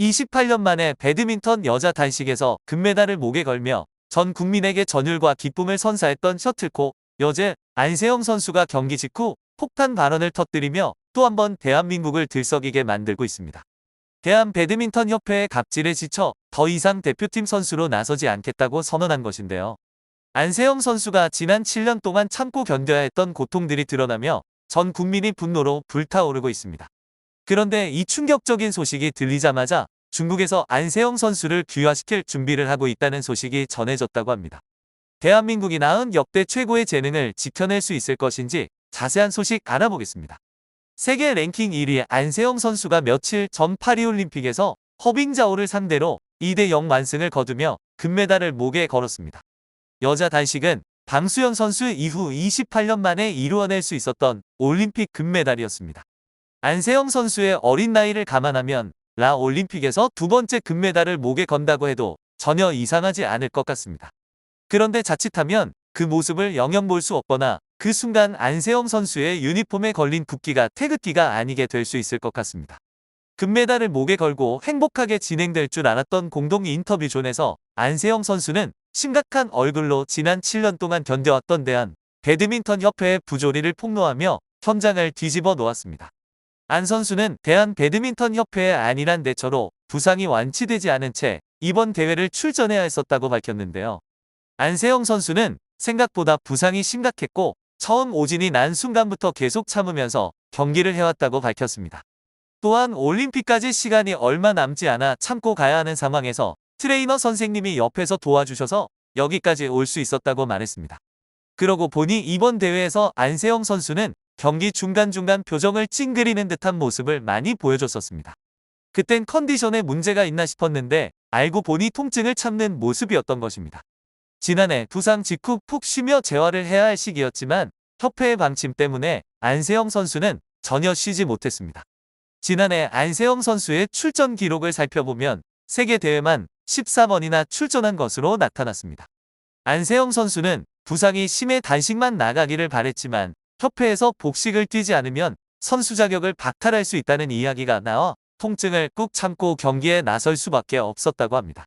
28년 만에 배드민턴 여자 단식에서 금메달을 목에 걸며 전 국민에게 전율과 기쁨을 선사했던 셔틀콕 여제 안세영 선수가 경기 직후 폭탄 발언을 터뜨리며 또 한 번 대한민국을 들썩이게 만들고 있습니다. 대한배드민턴협회의 갑질에 지쳐 더 이상 대표팀 선수로 나서지 않겠다고 선언한 것인데요. 안세영 선수가 지난 7년 동안 참고 견뎌야 했던 고통들이 드러나며 전 국민이 분노로 불타오르고 있습니다. 그런데 이 충격적인 소식이 들리자마자 중국에서 안세영 선수를 귀화시킬 준비를 하고 있다는 소식이 전해졌다고 합니다. 대한민국이 낳은 역대 최고의 재능을 지켜낼 수 있을 것인지 자세한 소식 알아보겠습니다. 세계 랭킹 1위 안세영 선수가 며칠 전 파리올림픽에서 허빙자오를 상대로 2대0 완승을 거두며 금메달을 목에 걸었습니다. 여자 단식은 방수연 선수 이후 28년 만에 이루어낼 수 있었던 올림픽 금메달이었습니다. 안세영 선수의 어린 나이를 감안하면 올림픽에서 두 번째 금메달을 목에 건다고 해도 전혀 이상하지 않을 것 같습니다. 그런데 자칫하면 그 모습을 영영 볼 수 없거나 그 순간 안세영 선수의 유니폼에 걸린 국기가 태극기가 아니게 될 수 있을 것 같습니다. 금메달을 목에 걸고 행복하게 진행될 줄 알았던 공동 인터뷰존에서 안세영 선수는 심각한 얼굴로 지난 7년 동안 견뎌왔던 대한 배드민턴 협회의 부조리를 폭로하며 현장을 뒤집어 놓았습니다. 안 선수는 대한 배드민턴 협회의 안일한 대처로 부상이 완치되지 않은 채 이번 대회를 출전해야 했었다고 밝혔는데요. 안세영 선수는 생각보다 부상이 심각했고 처음 오진이 난 순간부터 계속 참으면서 경기를 해왔다고 밝혔습니다. 또한 올림픽까지 시간이 얼마 남지 않아 참고 가야 하는 상황에서 트레이너 선생님이 옆에서 도와주셔서 여기까지 올 수 있었다고 말했습니다. 그러고 보니 이번 대회에서 안세영 선수는 경기 중간중간 표정을 찡그리는 듯한 모습을 많이 보여줬었습니다. 그땐 컨디션에 문제가 있나 싶었는데 알고 보니 통증을 참는 모습이었던 것입니다. 지난해 부상 직후 푹 쉬며 재활을 해야 할 시기였지만 협회의 방침 때문에 안세영 선수는 전혀 쉬지 못했습니다. 지난해 안세영 선수의 출전 기록을 살펴보면 세계대회만 13번이나 출전한 것으로 나타났습니다. 안세영 선수는 부상이 심해 단식만 나가기를 바랬지만 협회에서 복식을 뛰지 않으면 선수 자격을 박탈할 수 있다는 이야기가 나와 통증을 꾹 참고 경기에 나설 수밖에 없었다고 합니다.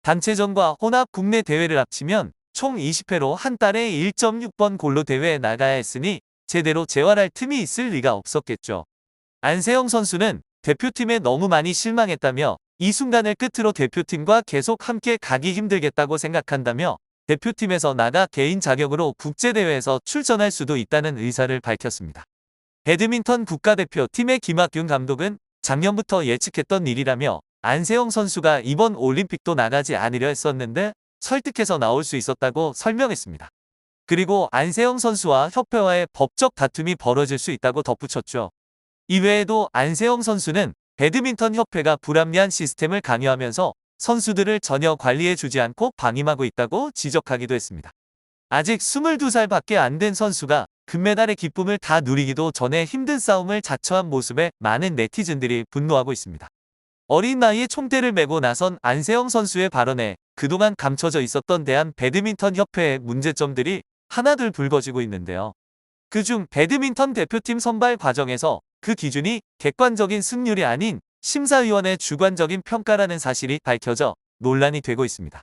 단체전과 혼합 국내 대회를 합치면 총 20회로 한 달에 1.6번 골로 대회에 나가야 했으니 제대로 재활할 틈이 있을 리가 없었겠죠. 안세영 선수는 대표팀에 너무 많이 실망했다며 이 순간을 끝으로 대표팀과 계속 함께 가기 힘들겠다고 생각한다며 대표팀에서 나가 개인 자격으로 국제대회에서 출전할 수도 있다는 의사를 밝혔습니다. 배드민턴 국가대표팀의 김학균 감독은 작년부터 예측했던 일이라며 안세영 선수가 이번 올림픽도 나가지 않으려 했었는데 설득해서 나올 수 있었다고 설명했습니다. 그리고 안세영 선수와 협회와의 법적 다툼이 벌어질 수 있다고 덧붙였죠. 이외에도 안세영 선수는 배드민턴 협회가 불합리한 시스템을 강요하면서 선수들을 전혀 관리해주지 않고 방임하고 있다고 지적하기도 했습니다. 아직 22살밖에 안 된 선수가 금메달의 기쁨을 다 누리기도 전에 힘든 싸움을 자처한 모습에 많은 네티즌들이 분노하고 있습니다. 어린 나이에 총대를 메고 나선 안세영 선수의 발언에 그동안 감춰져 있었던 대한 배드민턴 협회의 문제점들이 하나둘 불거지고 있는데요. 그중 배드민턴 대표팀 선발 과정에서 그 기준이 객관적인 승률이 아닌 심사위원의 주관적인 평가라는 사실이 밝혀져 논란이 되고 있습니다.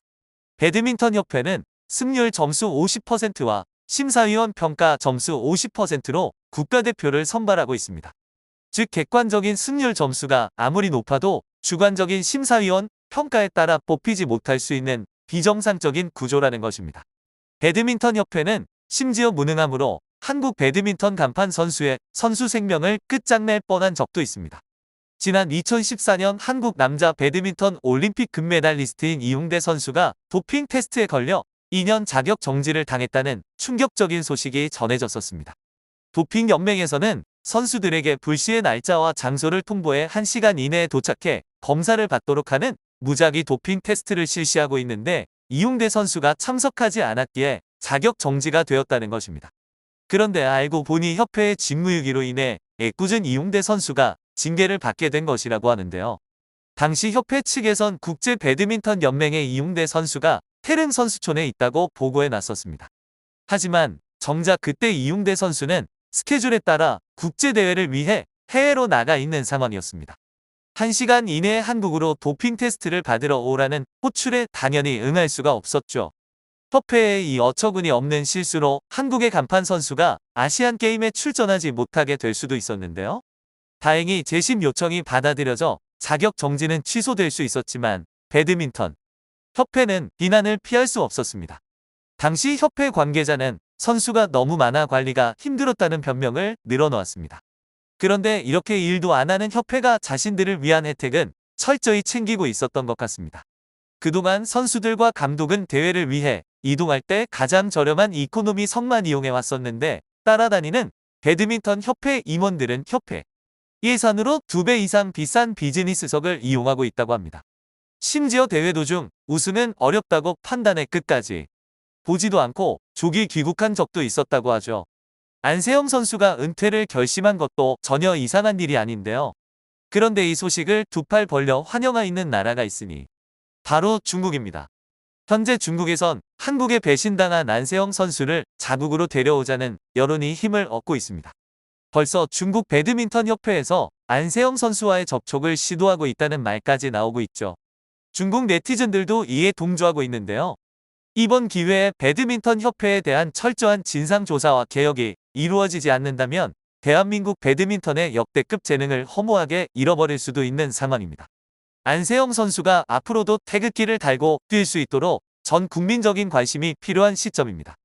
배드민턴 협회는 승률 점수 50%와 심사위원 평가 점수 50%로 국가대표를 선발하고 있습니다. 즉 객관적인 승률 점수가 아무리 높아도 주관적인 심사위원 평가에 따라 뽑히지 못할 수 있는 비정상적인 구조라는 것입니다. 배드민턴 협회는 심지어 무능함으로 한국 배드민턴 간판 선수의 선수 생명을 끝장낼 뻔한 적도 있습니다. 지난 2014년 한국 남자 배드민턴 올림픽 금메달리스트인 이웅대 선수가 도핑 테스트에 걸려 2년 자격 정지를 당했다는 충격적인 소식이 전해졌었습니다. 도핑 연맹에서는 선수들에게 불시의 날짜와 장소를 통보해 1시간 이내에 도착해 검사를 받도록 하는 무작위 도핑 테스트를 실시하고 있는데 이웅대 선수가 참석하지 않았기에 자격 정지가 되었다는 것입니다. 그런데 알고 보니 협회의 직무유기로 인해 애꿎은 이웅대 선수가 징계를 받게 된 것이라고 하는데요. 당시 협회 측에선 국제 배드민턴 연맹의 이웅대 선수가 태릉 선수촌에 있다고 보고해 놨었습니다. 하지만 정작 그때 이웅대 선수는 스케줄에 따라 국제대회를 위해 해외로 나가 있는 상황이었습니다. 1시간 이내에 한국으로 도핑 테스트를 받으러 오라는 호출에 당연히 응할 수가 없었죠. 협회의 이 어처구니 없는 실수로 한국의 간판 선수가 아시안 게임에 출전하지 못하게 될 수도 있었는데요. 다행히 재심 요청이 받아들여져 자격 정지는 취소될 수 있었지만 배드민턴 협회는 비난을 피할 수 없었습니다. 당시 협회 관계자는 선수가 너무 많아 관리가 힘들었다는 변명을 늘어놓았습니다. 그런데 이렇게 일도 안 하는 협회가 자신들을 위한 혜택은 철저히 챙기고 있었던 것 같습니다. 그동안 선수들과 감독은 대회를 위해 이동할 때 가장 저렴한 이코노미석만 이용해 왔었는데 따라다니는 배드민턴 협회 임원들은 협회 예산으로 2배 이상 비싼 비즈니스석을 이용하고 있다고 합니다. 심지어 대회 도중 우승은 어렵다고 판단해 끝까지 보지도 않고 조기 귀국한 적도 있었다고 하죠. 안세영 선수가 은퇴를 결심한 것도 전혀 이상한 일이 아닌데요. 그런데 이 소식을 두 팔 벌려 환영하 있는 나라가 있으니 바로 중국입니다. 현재 중국에선 한국에 배신당한 안세영 선수를 자국으로 데려오자는 여론이 힘을 얻고 있습니다. 벌써 중국 배드민턴 협회에서 안세영 선수와의 접촉을 시도하고 있다는 말까지 나오고 있죠. 중국 네티즌들도 이에 동조하고 있는데요. 이번 기회에 배드민턴 협회에 대한 철저한 진상조사와 개혁이 이루어지지 않는다면 대한민국 배드민턴의 역대급 재능을 허무하게 잃어버릴 수도 있는 상황입니다. 안세영 선수가 앞으로도 태극기를 달고 뛸 수 있도록 전 국민적인 관심이 필요한 시점입니다.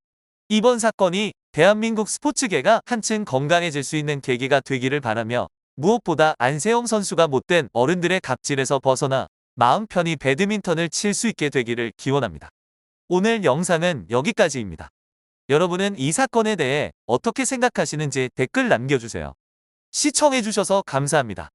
이번 사건이 대한민국 스포츠계가 한층 건강해질 수 있는 계기가 되기를 바라며 무엇보다 안세영 선수가 못된 어른들의 갑질에서 벗어나 마음 편히 배드민턴을 칠 수 있게 되기를 기원합니다. 오늘 영상은 여기까지입니다. 여러분은 이 사건에 대해 어떻게 생각하시는지 댓글 남겨주세요. 시청해주셔서 감사합니다.